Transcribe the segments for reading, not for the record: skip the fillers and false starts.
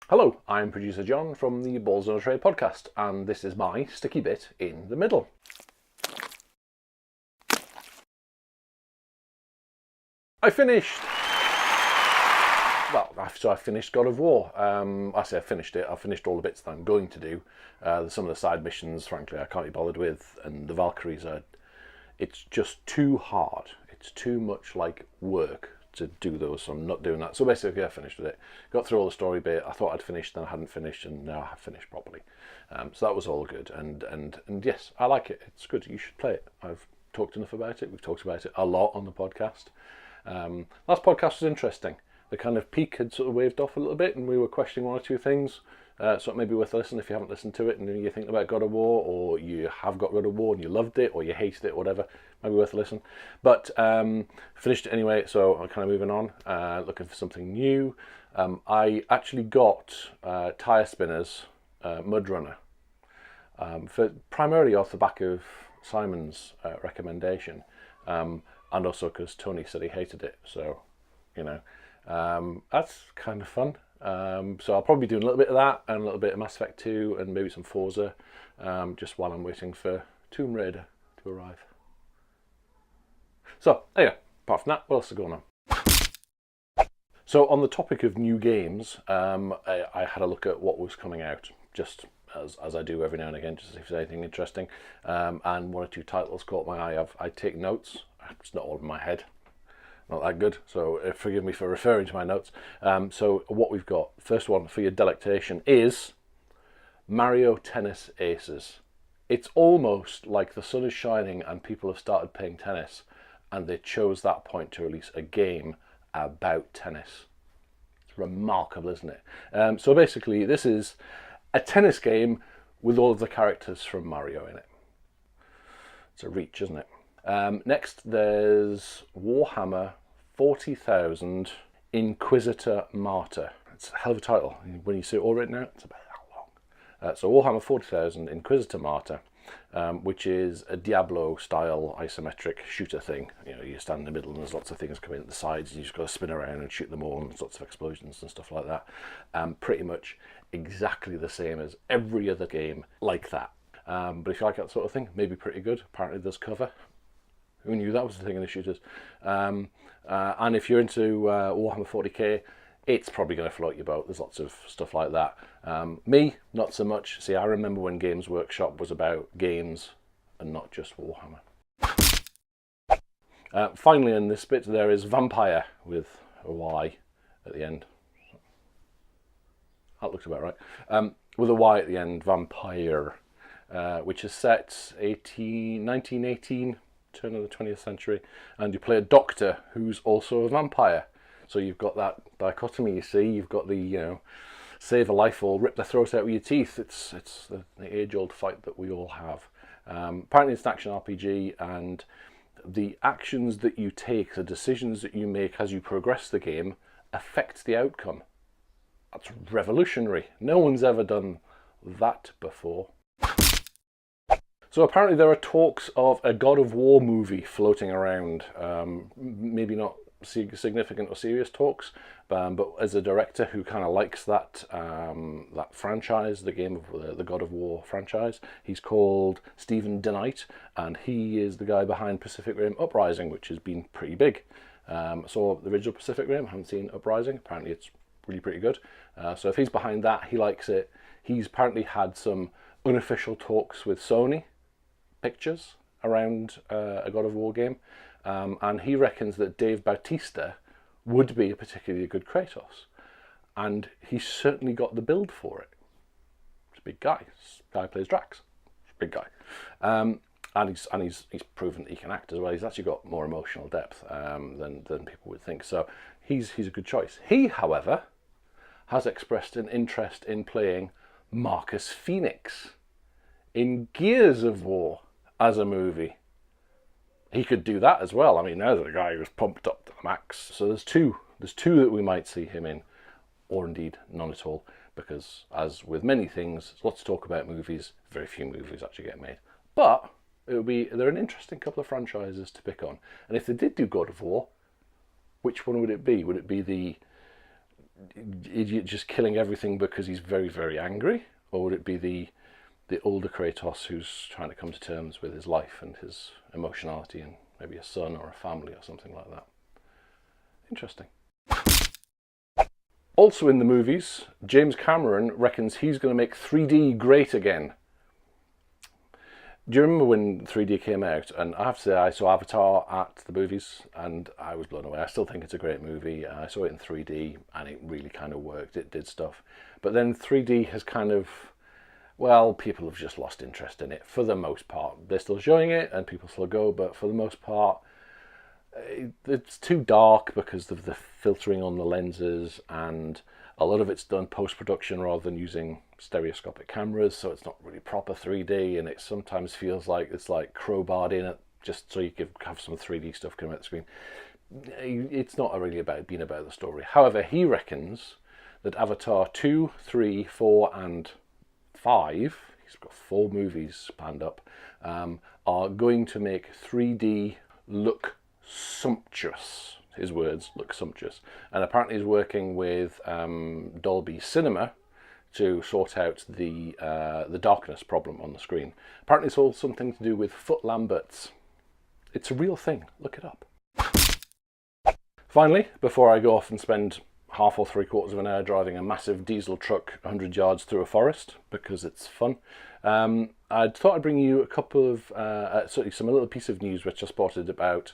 Hello, I'm producer John from the Balls on a Tray podcast, and this is my sticky bit in the middle. I finished! Well, I finished God of War. I say I finished it. I finished all the bits that I'm going to do. Some of the side missions, frankly, I can't be bothered with, and the Valkyries it's just too hard. It's too much like work to do those, so I'm not doing that. So basically, I finished with it. Got through all the story bit. I thought I'd finished, then I hadn't finished, and now I have finished properly. So that was all good. And yes, I like it. It's good. You should play it. I've talked enough about it. We've talked about it a lot on the podcast. Last podcast was interesting. The kind of peak had sort of waved off a little bit, and we were questioning one or two things. So it may be worth a listen if you haven't listened to it and you're thinking about God of War, or you have got God of War and you loved it, or you hated it, or whatever. Maybe worth a listen. But finished it anyway, so I'm kind of moving on, looking for something new. I actually got Tyre Spinner's Mud Runner, primarily off the back of Simon's recommendation, and also because Tony said he hated it. So, that's kind of fun. So I'll probably be doing a little bit of that and a little bit of Mass Effect 2 and maybe some Forza, just while I'm waiting for Tomb Raider to arrive. So, anyway, apart from that, what else is going on? So on the topic of new games, I had a look at what was coming out, just as I do every now and again, just to see if there's anything interesting. And one or two titles caught my eye. I take notes. It's not all in my head. Not that good, so forgive me for referring to my notes. So what we've got, first one for your delectation, is Mario Tennis Aces. It's almost like the sun is shining and people have started playing tennis, and they chose that point to release a game about tennis. It's remarkable, isn't it? So basically, this is a tennis game with all of the characters from Mario in it. It's a reach, isn't it? Next, there's WarHammer 40,000 Inquisitor Martyr. It's a hell of a title. When you see it all written out, it's about that long. So WarHammer 40,000 Inquisitor Martyr, which is a Diablo-style isometric shooter thing. You stand in the middle and there's lots of things coming at the sides, and you just got to spin around and shoot them all, and lots of explosions and stuff like that. Pretty much exactly the same as every other game like that. But if you like that sort of thing, maybe pretty good. Apparently there's cover. Who knew that was the thing in the shooters? And if you're into Warhammer 40k, it's probably going to float your boat. There's lots of stuff like that. Me, not so much. See, I remember when Games Workshop was about games and not just Warhammer. Finally, in this bit, there is Vampyr with a Y at the end. That looks about right. With a Y at the end, Vampyr, which is set 1918. Turn of the 20th century, and you play a doctor who's also a vampire. So you've got that dichotomy. You see, you've got the save a life or rip the throat out with your teeth. It's the age-old fight that we all have. Apparently, it's an action RPG, and the actions that you take, the decisions that you make as you progress the game, affect the outcome. That's revolutionary. No one's ever done that before. So apparently there are talks of a God of War movie floating around. Maybe not significant or serious talks, but as a director who kind of likes that franchise, the game of the God of War franchise, he's called Stephen DeKnight, and he is the guy behind Pacific Rim Uprising, which has been pretty big. So the original Pacific Rim, I haven't seen Uprising. Apparently it's really pretty good. So if he's behind that, he likes it. He's apparently had some unofficial talks with Sony Pictures around a God of War game, and he reckons that Dave Bautista would be a particularly good Kratos, and he's certainly got the build for it. He's a big guy. This guy plays Drax. He's a big guy, and he's proven that he can act as well. He's actually got more emotional depth than people would think. So he's a good choice. He, however, has expressed an interest in playing Marcus Phoenix in Gears of War as a movie. He could do that as well. I mean, there's a guy who's pumped up to the max. So there's two that we might see him in, or indeed none at all, because as with many things, there's lots to talk about movies, very few movies actually get made. But they're an interesting couple of franchises to pick on. And if they did do God of War, which one would it be? Would it be the idiot just killing everything because he's very, very angry? Or would it be the older Kratos who's trying to come to terms with his life and his emotionality and maybe a son or a family or something like that? Interesting. Also in the movies, James Cameron reckons he's going to make 3D great again. Do you remember when 3D came out? And I have to say, I saw Avatar at the movies and I was blown away. I still think it's a great movie. I saw it in 3D and it really kind of worked. It did stuff. But then 3D has kind of, well, people have just lost interest in it for the most part. They're still showing it and people still go, but for the most part, it's too dark because of the filtering on the lenses, and a lot of it's done post-production rather than using stereoscopic cameras, so it's not really proper 3D, and it sometimes feels like it's like crowbarred in it just so you could have some 3D stuff come out the screen. It's not really being about the story. However, he reckons that Avatar 2, 3, 4 and 5, he's got 4 movies planned up, are going to make 3D look sumptuous. His words, look sumptuous. And apparently he's working with Dolby Cinema to sort out the darkness problem on the screen. Apparently it's all something to do with foot Lamberts. It's a real thing. Look it up. Finally, before I go off and spend half or 3/4 of an hour driving a massive diesel truck 100 yards through a forest, because it's fun, I thought I'd bring you a couple of, some little piece of news which I spotted about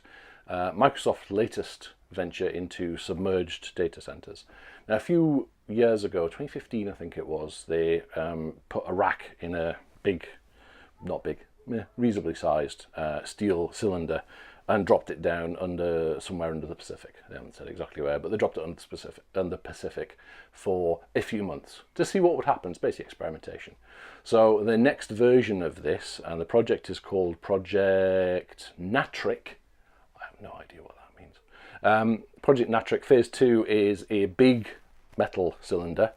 Microsoft's latest venture into submerged data centers. Now, a few years ago, 2015 I think it was, they put a rack in a big, not big, reasonably sized steel cylinder and dropped it down somewhere under the Pacific. They haven't said exactly where, but they dropped it under the Pacific for a few months to see what would happen. It's basically experimentation. So the next version of this, and the project is called Project Natick. I have no idea what that means. Project Natick Phase 2 is a big metal cylinder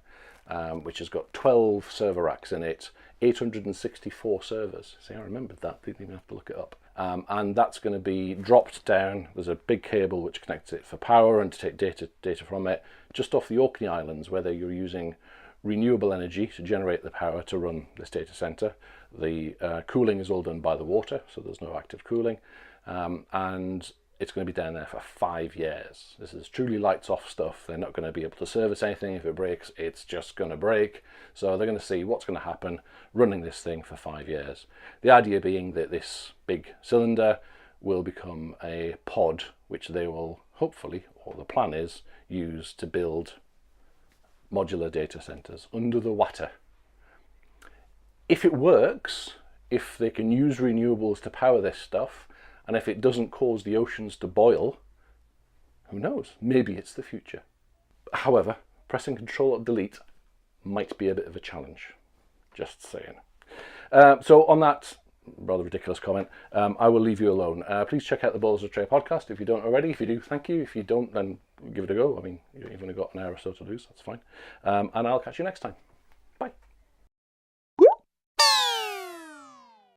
which has got 12 server racks in it, 864 servers. See, I remembered that, didn't even have to look it up. And that's going to be dropped down. There's a big cable which connects it for power and to take data from it, just off the Orkney Islands, whether you're using renewable energy to generate the power to run this data center. The cooling is all done by the water, so there's no active cooling. And it's going to be down there for 5 years. This is truly lights off stuff. They're not going to be able to service anything. If it breaks, it's just going to break. So they're going to see what's going to happen running this thing for 5 years. The idea being that this big cylinder will become a pod, which they will hopefully, or the plan is, use to build modular data centers under the water. If it works, if they can use renewables to power this stuff, and if it doesn't cause the oceans to boil, who knows? Maybe it's the future. However, pressing Control-Delete might be a bit of a challenge. Just saying. So on that rather ridiculous comment, I will leave you alone. Please check out the Balls of Trey podcast if you don't already. If you do, thank you. If you don't, then give it a go. I mean, you've only got an hour or so to lose. That's fine. And I'll catch you next time.